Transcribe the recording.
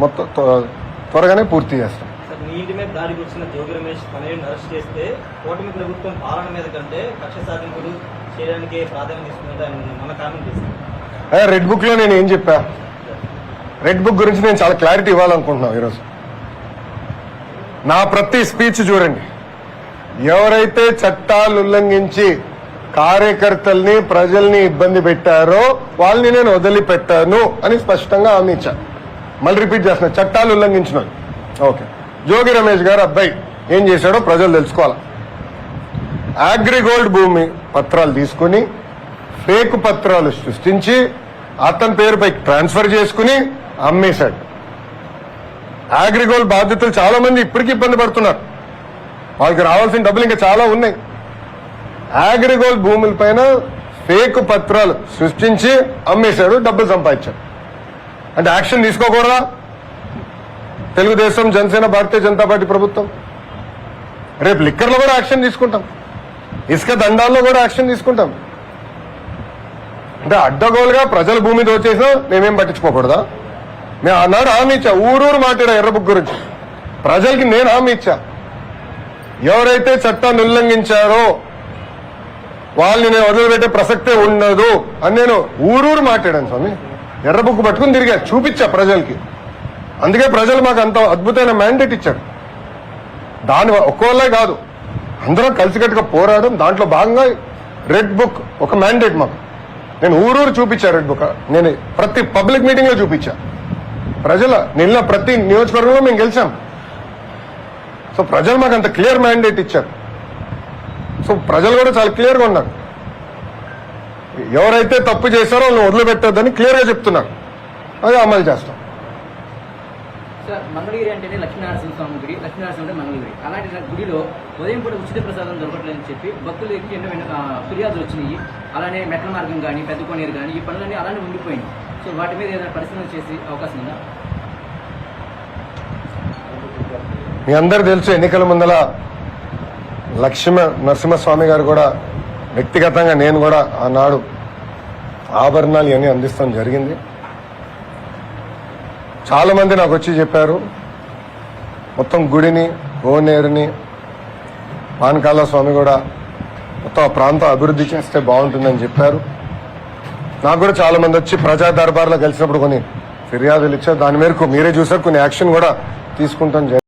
మొత్తం త్వరగానే పూర్తి చేస్తాం. మీ ఇంటి మీద దాడికి వచ్చిన జోగి రమేష్ తనయుడిని అరెస్ట్ చేస్తే కూటమి ప్రభుత్వం పాలన మీద కంటే కక్ష సాధింపులు చేయడానికి ప్రాధాన్యత ఇస్తుందంటే ఆయన మన కామెంట్ చేశారు. రెడ్ బుక్ లో నేను ఏం చెప్పా, రెడ్ బుక్ గురించి నేను చాలా క్లారిటీ ఇవ్వాలనుకుంటున్నాను ఈరోజు. నా ప్రతి స్పీచ్ చూడండి, ఎవరైతే చట్టాలు ఉల్లంఘించి కార్యకర్తల్ని ప్రజల్ని ఇబ్బంది పెట్టారో వాళ్ళని నేను వదిలిపెట్టాను అని స్పష్టంగా హామీ ఇచ్చాను. మళ్ళీ రిపీట్ చేస్తున్నా, చట్టాలు ఉల్లంఘించిన ఓకే. జోగి రమేష్ గారు అబ్బాయి ఏం చేశాడో ప్రజలు తెలుసుకోవాలి. అగ్రిగోల్డ్ భూమి పత్రాలు తీసుకుని ఫేక్ పత్రాలు సృష్టించి అతని పేరుపై ట్రాన్స్ఫర్ చేసుకుని అమ్మేశాడు. అగ్రిగోల్డ్ బాధితులు చాలా మంది ఇప్పటికీ ఇబ్బంది పడుతున్నారు. వాళ్ళకి రావాల్సిన డబ్బులు ఇంకా చాలా ఉన్నాయి. అగ్రిగోల్డ్ భూములపైన ఫేక్ పత్రాలు సృష్టించి అమ్మేశాడు, డబ్బులు సంపాదించాడు. అంటే యాక్షన్ తీసుకోకూడదా తెలుగుదేశం, జనసేన, భారతీయ జనతా పార్టీ ప్రభుత్వం? రేపు లిక్కర్లో కూడా యాక్షన్ తీసుకుంటాం, ఇసుక దండాల్లో కూడా యాక్షన్ తీసుకుంటాం. అంటే అడ్డగోలుగా ప్రజల భూమి దోచేసినా మేమేం పట్టించుకోకూడదా? మేము ఆనాడు హామీ ఇచ్చా, ఊరూరు మాట్లాడా ఎర్ర బుక్ గురించి. ప్రజలకి నేను హామీ ఇచ్చా, ఎవరైతే చట్టాన్ని ఉల్లంఘించారో వాళ్ళని నేను వదిలిపెట్టే ప్రసక్తే ఉండదు అని నేను ఊరూరు మాట్లాడాను స్వామి. ఎర్ర బుక్ పట్టుకుని తిరిగా చూపించా ప్రజలకి. అందుకే ప్రజలు మాకు అంత అద్భుతమైన మ్యాండేట్ ఇచ్చారు. దాని ఒక్కోళ్ళే కాదు, అందరం కలిసికట్టుగా పోరాడడం. దాంట్లో భాగంగా రెడ్ బుక్ ఒక మ్యాండేట్ మాకు. నేను ఊరూరు చూపించా రెడ్ బుక్. నేను ప్రతి పబ్లిక్ మీటింగ్ లో చూపించా. నిన్న ప్రతి నియోజకవర్గంలో మేము గెలిచాం. సో ప్రజలు మాకు అంత క్లియర్ మ్యాండేట్ ఇచ్చారు. సో ప్రజలు కూడా చాలా క్లియర్ గా ఉన్నారు. ఎవరైతే తప్పు చేశారో వాళ్ళని వదిలిపెట్టొద్దని క్లియర్ గా చెప్తున్నారు. అది అమలు చేస్తాం. సార్, మంగళగిరి అంటేనే లక్ష్మీనారాయణ స్వామి గుడి, లక్ష్మీనారాయణ అంటే మంగళగిరి. అలాంటి గుడిలో ఉదయం పూట ఉచిత ప్రసాదం దొరకట్లేదని చెప్పి భక్తులకి ఎన్నో ఫిర్యాదులు వచ్చినాయి. అలానే మెట్ల మార్గం కానీ, పెద్ద కోనేరు కానీ, ఈ పనులన్నీ అలానే ఉండిపోయింది. సో వాటి మీద ఏదైనా పరిశీలన చేసే అవకాశం ఉందా? మీ అందరు తెలుసు, ఎన్నికల ముందల నరసింహస్వామి గారు కూడా వ్యక్తిగతంగా నేను కూడా ఆనాడు ఆభరణాలు ఇవన్నీ అందిస్తాం జరిగింది. చాలా మంది నాకు వచ్చి చెప్పారు, మొత్తం గుడిని, కోనేరుని, పానకాల స్వామి కూడా మొత్తం ఆ ప్రాంతం అభివృద్ధి చేస్తే బాగుంటుందని చెప్పారు. నాకు కూడా చాలా మంది వచ్చి ప్రజా దర్బార్లో కలిసినప్పుడు కొన్ని ఫిర్యాదులు ఇచ్చారు. దాని మేరకు మీరే చూసారు, కొన్ని యాక్షన్ కూడా తీసుకుంటాం.